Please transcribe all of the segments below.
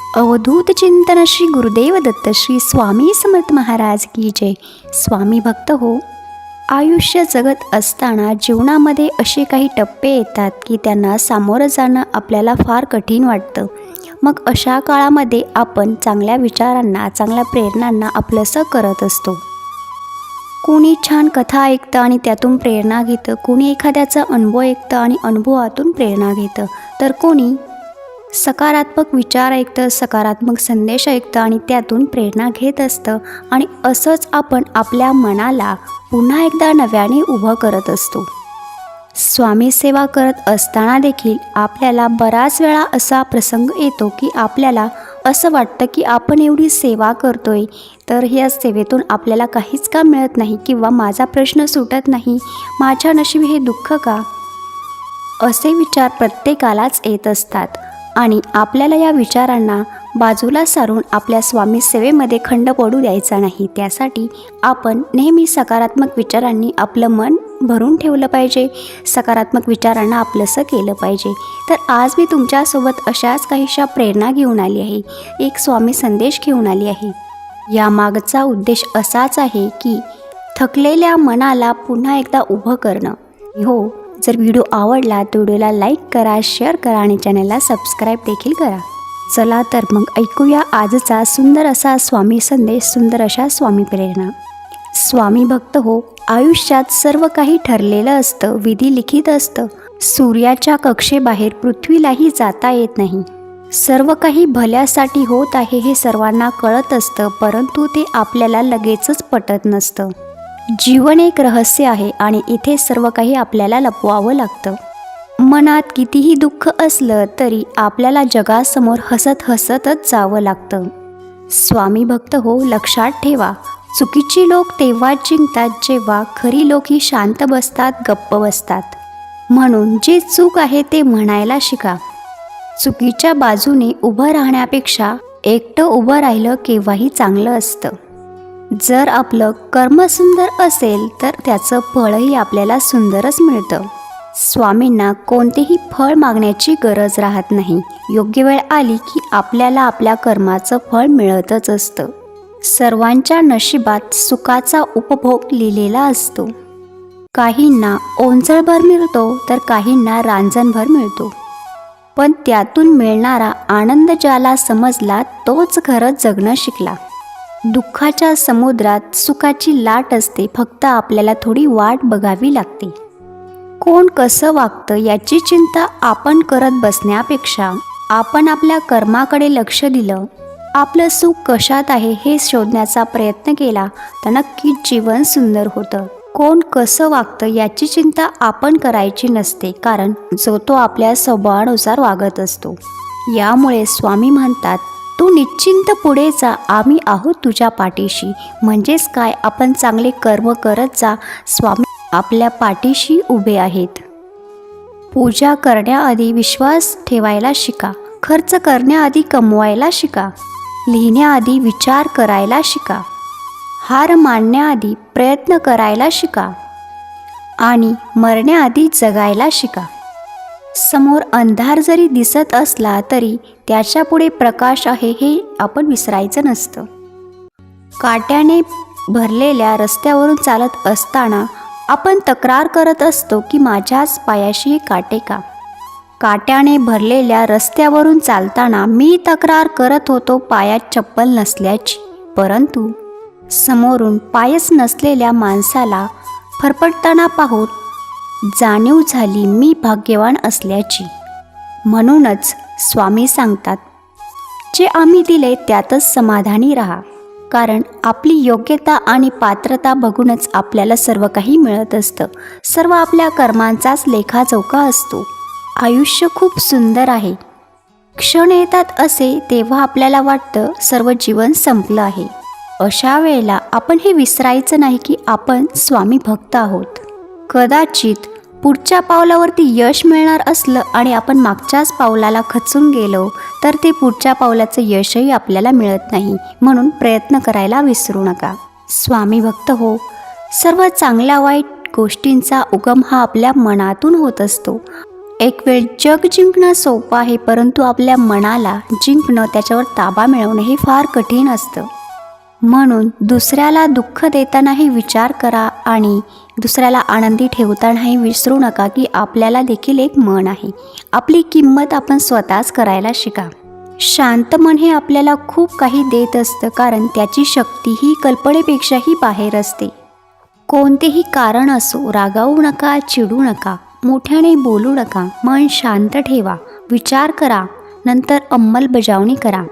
अवधूत चिंतन श्री गुरुदेव दत्त श्री स्वामी समर्थ महाराज की जय। स्वामी भक्त हो, आयुष्य जगत असताना जीवनामध्ये असे काही टप्पे येतात की त्यांना सामोरं जाणं आपल्याला फार कठीण वाटतं। मग अशा काळामध्ये आपण चांगल्या विचारांना, चांगल्या प्रेरणांना आपलंसं करत असतो। कोणी छान कथा ऐकतं आणि त्यातून प्रेरणा घेतं, कोणी एखाद्याचा अनुभव ऐकतं आणि अनुभवातून प्रेरणा घेतं, तर कोणी सकारात्मक विचार ऐकतं, सकारात्मक संदेश ऐकतं आणि त्यातून प्रेरणा घेत असतं। आणि असंच आपण आपल्या मनाला पुन्हा एकदा नव्याने उभं करत असतो। स्वामी सेवा करत असताना देखील आपल्याला बराच वेळा असा प्रसंग येतो की आपल्याला असं वाटतं की आपण एवढी सेवा करतोय, तर ह्या सेवेतून आपल्याला काहीच का मिळत नाही, किंवा माझा प्रश्न सुटत नाही, माझ्या नशिबी हे दुःख का, असे विचार प्रत्येकालाच येत असतात। आणि आपल्याला या विचारांना बाजूला सारून आपल्या स्वामी सेवेमध्ये खंड पडू द्यायचा नाही। त्यासाठी आपण नेहमी सकारात्मक विचारांनी आपलं मन भरून ठेवलं पाहिजे, सकारात्मक विचारांना आपलंसं केलं पाहिजे। तर आज मी तुमच्यासोबत अशाच काहीशा प्रेरणा घेऊन आली आहे, एक स्वामी संदेश घेऊन आली आहे। यामागचा उद्देश असाच आहे की थकलेल्या मनाला पुन्हा एकदा उभं करणं हो। जर व्हिडिओ आवडला तर व्हिडिओला लाईक करा, शेअर करा आणि चॅनलला सबस्क्राईब देखील करा। चला तर मग ऐकूया आजचा सुंदर असा स्वामी संदेश, सुंदर अशा स्वामी प्रेरणा। स्वामी भक्त हो, आयुष्यात सर्व काही ठरलेलं असतं, विधी लिखित असतं। सूर्याच्या कक्षेबाहेर पृथ्वीलाही जाता येत नाही। सर्व काही भल्यासाठी होत आहे हे सर्वांना कळत असतं, परंतु ते आपल्याला लगेचच पटत नसतं। जीवन एक रहस्य आहे आणि इथे सर्व काही आपल्याला लपवावं लागतं। मनात कितीही दुःख असलं तरी आपल्याला जगासमोर हसत हसतच जावं लागतं। स्वामी भक्त हो, लक्षात ठेवा, चुकीची लोक तेव्हा जिंकतात जेव्हा खरी लोक ही शांत बसतात, गप्प बसतात। म्हणून जे चूक आहे ते म्हणायला शिका। चुकीच्या बाजूने उभं राहण्यापेक्षा एकटं उभं राहिलं केव्हाही चांगलं असतं। जर आपलं कर्म सुंदर असेल तर त्याचं फळही आपल्याला सुंदरच मिळतं। स्वामींना कोणतेही फळ मागण्याची गरज राहत नाही। योग्य वेळ आली की आपल्याला आपल्या कर्माचं फळ मिळतच असतं। सर्वांच्या नशिबात सुखाचा उपभोग लिहिलेला असतो। काहींना ओंजळभर मिळतो तर काहींना रांजणभर मिळतो, पण त्यातून मिळणारा आनंद ज्याला समजला तोच खरं जगणं शिकला। दुःखाच्या समुद्रात सुखाची लाट असते, फक्त आपल्याला थोडी वाट बघावी लागते। कोण कसं वागतं याची चिंता आपण करत बसण्यापेक्षा आपण आपल्या कर्माकडे लक्ष दिलं, आपलं सुख कशात आहे हे शोधण्याचा प्रयत्न केला तर नक्कीच जीवन सुंदर होतं। कोण कसं वागतं याची चिंता आपण करायची नसते, कारण जो तो आपल्या स्वभावानुसार वागत असतो। यामुळे स्वामी म्हणतात, तू निश्चिंत पुढे जा, आम्ही आहोत तुझ्या पाठीशी। म्हणजेच काय, आपण चांगले कर्म करत जा, स्वामी आपल्या पाठीशी उभे आहेत। पूजा करण्याआधी विश्वास ठेवायला शिका, खर्च करण्याआधी कमवायला शिका, लिहिण्याआधी विचार करायला शिका, हार मानण्याआधी प्रयत्न करायला शिका आणि मरण्याआधी जगायला शिका। समोर अंधार जरी दिसत असला तरी त्याच्या पुढे प्रकाश आहे हे आपण विसरायचं नसतं। काट्याने भरलेल्या रस्त्यावरून चालत असताना आपण तक्रार करत असतो की माझ्याच पायाशी काटे का। काट्याने भरलेल्या रस्त्यावरून चालताना मी तक्रार करत होतो पायात चप्पल नसल्याची, परंतु समोरून पायच नसलेल्या माणसाला फरफटताना पाहून जाणीव झाली मी भाग्यवान असल्याची। म्हणूनच स्वामी सांगतात, जे आम्ही दिले त्यातच समाधानी राहा, कारण आपली योग्यता आणि पात्रता बघूनच आपल्याला सर्व काही मिळत असतं। सर्व आपल्या कर्मांचाच लेखाजोखा असतो। आयुष्य खूप सुंदर आहे। क्षण येतात असे तेव्हा आपल्याला वाटतं सर्व जीवन संपलं आहे। अशा वेळेला आपण हे विसरायचं नाही की आपण स्वामी भक्त आहोत। कदाचित पुढच्या पावलावरती यश मिळणार असलं आणि आपण मागच्याच पावलाला खचून गेलो तर ते पुढच्या पावलाचं यशही आपल्याला मिळत नाही। म्हणून प्रयत्न करायला विसरू नका। स्वामी भक्त हो, सर्व चांगल्या वाईट गोष्टींचा उगम हा आपल्या मनातून होत असतो एक वेळ जग जिंकणं सोपं आहे, परंतु आपल्या मनाला जिंकणं, त्याच्यावर ताबा मिळवणं हे फार कठीण असतं. म्हणून दुसऱ्याला दुःख देतानाही विचार करा आणि दुसऱ्याला आनंदी ठेवतानाही विसरू नका की आपल्याला देखील एक मन आहे. आपली किंमत आपण स्वतःच करायला शिका. शांत मन हे आपल्याला खूप काही देत असतं, कारण त्याची शक्ती ही कल्पनेपेक्षाही बाहेर असते. कोणतेही कारण असो, रागावू नका, चिडू नका, मोठ्याने बोलू नका. मन शांत ठेवा, विचार करा, नंतर अंमलबजावणी करा.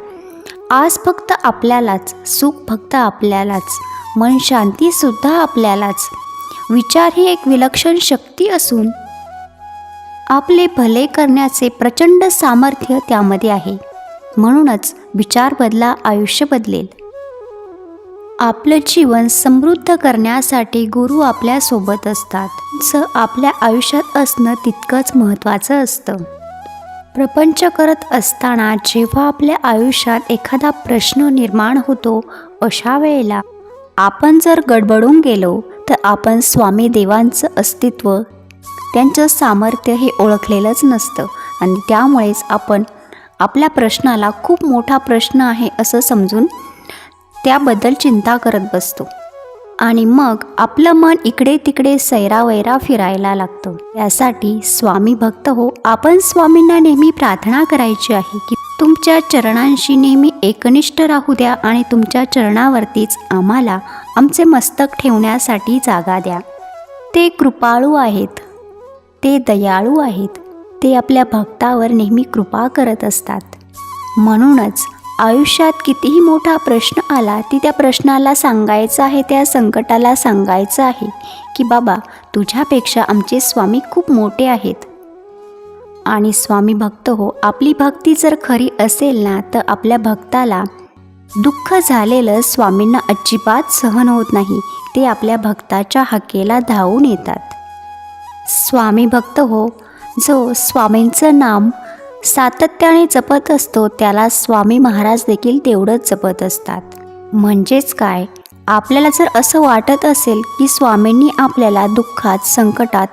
आज फक्त आपल्यालाच, सुख फक्त आपल्यालाच, मन शांतीसुद्धा आपल्यालाच. विचार ही एक विलक्षण शक्ती असून आपले भले करण्याचे प्रचंड सामर्थ्य त्यामध्ये आहे. म्हणूनच विचार बदला, आयुष्य बदलेल. आपलं जीवन समृद्ध करण्यासाठी गुरु आपल्यासोबत असतात. आपल्या आयुष्यात असणं तितकंच महत्त्वाचं असतं. प्रपंच करत असताना जेव्हा आपल्या आयुष्यात एखादा प्रश्न निर्माण होतो, अशा वेळेला आपण जर गडबडून गेलो तर आपण स्वामी देवांचं अस्तित्व, त्यांचं सामर्थ्य हे ओळखलेलंच नसतं आणि त्यामुळेच आपण आपल्या प्रश्नाला खूप मोठा प्रश्न आहे असं समजून त्याबद्दल चिंता करत बसतो आणि मग आपलं मन इकडे तिकडे सैरावैरा फिरायला लागतं. यासाठी स्वामी भक्त हो, आपण स्वामींना नेहमी प्रार्थना करायची आहे की तुमच्या चरणांशी नेहमी एकनिष्ठ राहू द्या आणि तुमच्या चरणावरतीच आम्हाला आमचे मस्तक ठेवण्यासाठी जागा द्या. ते कृपाळू आहेत, ते दयाळू आहेत, ते आपल्या भक्तावर नेहमी कृपा करत असतात. म्हणूनच आयुष्यात कितीही मोठा प्रश्न आला की त्या प्रश्नाला सांगायचं आहे, त्या संकटाला सांगायचं आहे की बाबा तुझ्यापेक्षा आमचे स्वामी खूप मोठे आहेत. आणि स्वामी भक्त हो, आपली भक्ती जर खरी असेल ना, तर आपल्या भक्ताला दुःख झालेलं स्वामींना अजिबात सहन होत नाही. ते आपल्या भक्ताच्या हाकेला धावून येतात. स्वामी भक्त हो, जो स्वामींचं नाम सातत्याने जपत असतो त्याला स्वामी महाराज देखील तेवढंच जपत असतात. म्हणजेच काय, आपल्याला जर असं वाटत असेल की स्वामींनी आपल्याला दुःखात, संकटात,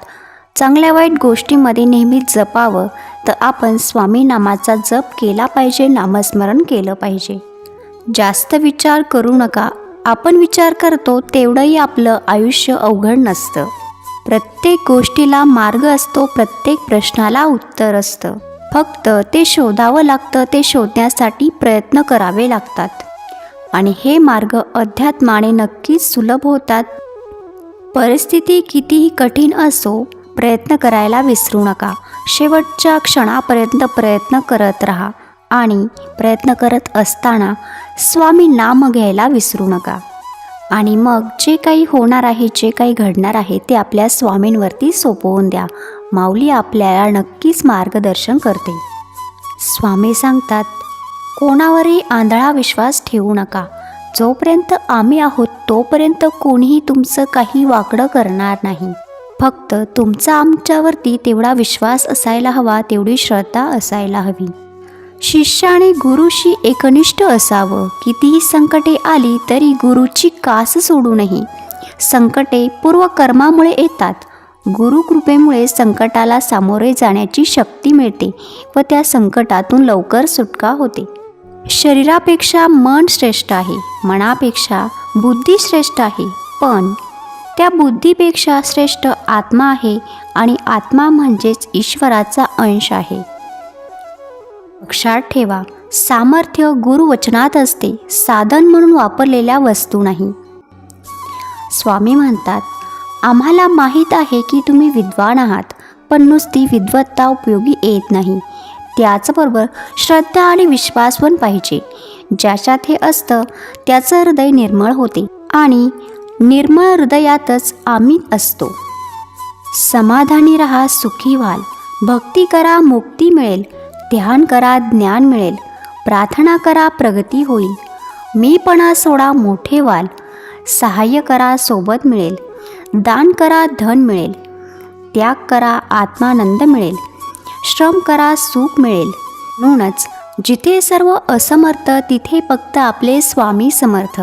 चांगल्या वाईट गोष्टीमध्ये नेहमी जपावं, तर आपण स्वामी नामाचा जप केला पाहिजे, नामस्मरण केलं पाहिजे. जास्त विचार करू नका. आपण विचार करतो तेवढंही आपलं आयुष्य अवघड नसतं. प्रत्येक गोष्टीला मार्ग असतो, प्रत्येक प्रश्नाला उत्तर असतं. फक्त ते शोधावं लागतं, ते शोधण्यासाठी प्रयत्न करावे लागतात आणि हे मार्ग अध्यात्माने नक्कीच सुलभ होतात. परिस्थिती कितीही कठीण असो, प्रयत्न करायला विसरू नका. शेवटच्या क्षणापर्यंत प्रयत्न करत राहा आणि प्रयत्न करत असताना स्वामी नाम घ्यायला विसरू नका. आणि मग जे काही होणार आहे, जे काही घडणार आहे ते आपल्या स्वामींवरती सोपवून द्या. माऊली आपल्याला नक्कीच मार्गदर्शन करते. स्वामी सांगतात, कोणावरही आंधळा विश्वास ठेवू नका. जोपर्यंत आम्ही आहोत तोपर्यंत कोणीही तुमचं काही वाकडं करणार नाही. फक्त तुमचा आमच्यावरती तेवढा विश्वास असायला हवा, तेवढी श्रद्धा असायला हवी. शिष्याने गुरुशी एकनिष्ठ असावं. कितीही संकटे आली तरी गुरुची कास सोडू नये. संकटे पूर्वकर्मामुळे येतात. गुरुकृपेमुळे संकटाला सामोरे जाण्याची शक्ती मिळते व त्या संकटातून लवकर सुटका होते. शरीरापेक्षा मन श्रेष्ठ आहे, मनापेक्षा बुद्धी श्रेष्ठ आहे, पण त्या बुद्धीपेक्षा श्रेष्ठ आत्मा आहे आणि आत्मा म्हणजेच ईश्वराचा अंश आहे. लक्षात ठेवा, सामर्थ्य गुरुवचनात असते, साधन म्हणून वापरलेल्या वस्तू नाही. स्वामी म्हणतात, आम्हाला माहीत आहे की तुम्ही विद्वान आहात, पण नुसती विद्वत्ता उपयोगी येत नाही. त्याचबरोबर श्रद्धा आणि विश्वास पण पाहिजे. ज्याच्यात हे असतं त्याचं हृदय निर्मळ होते आणि निर्मळ हृदयातच आम्ही असतो. समाधानी राहा, सुखी व्हाल. भक्ती करा, मुक्ती मिळेल. ध्यान करा, ज्ञान मिळेल. प्रार्थना करा, प्रगती होईल. मीपणा सोडा, मोठे व्हाल. सहाय्य करा, सोबत मिळेल. दान करा, धन मिळेल. त्याग करा, आत्मानंद मिळेल. श्रम करा, सुख मिळेल. म्हणूनच जिथे सर्व असमर्थ तिथे फक्त आपले स्वामी समर्थ.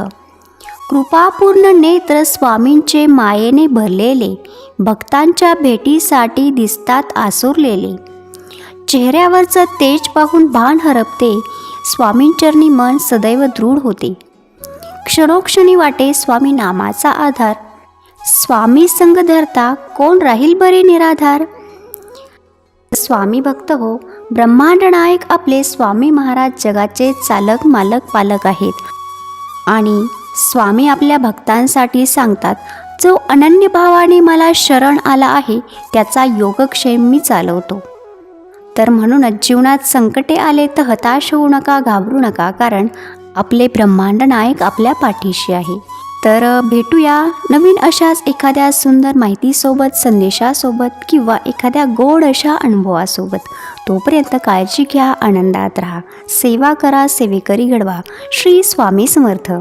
कृपापूर्ण नेत्र स्वामींचे मायेने भरलेले, भक्तांच्या भेटीसाठी दिसतात आसुरलेले. चेहऱ्यावरचं तेज पाहून भान हरपते. स्वामींचरणी मन सदैव दृढ होते. क्षणोक्षणी वाटे स्वामी नामाचा आधार. स्वामी संग धरता कोण राहील बरे निराधार. स्वामी भक्त हो, ब्रह्मांड नायक आपले स्वामी महाराज जगाचे चालक मालक पालक आहेत. आणि स्वामी आपल्या भक्तांसाठी सांगतात, जो अनन्य भावाने मला शरण आला आहे त्याचा योगक्षेम मी चालवतो. तर म्हणूनच जीवनात संकटे आले तर हताश होऊ नका, घाबरू नका, कारण आपले ब्रह्मांड नायक आपल्या पाठीशी आहे. तर भेटूया नवीन अशाच एखाद्या सुंदर माहितीसोबत, संदेशासोबत किंवा एखाद्या गोड अशा अनुभवासोबत. तोपर्यंत काळजी घ्या, आनंदात राहा, सेवा करा, सेवेकरी घडवा. श्री स्वामी समर्थ.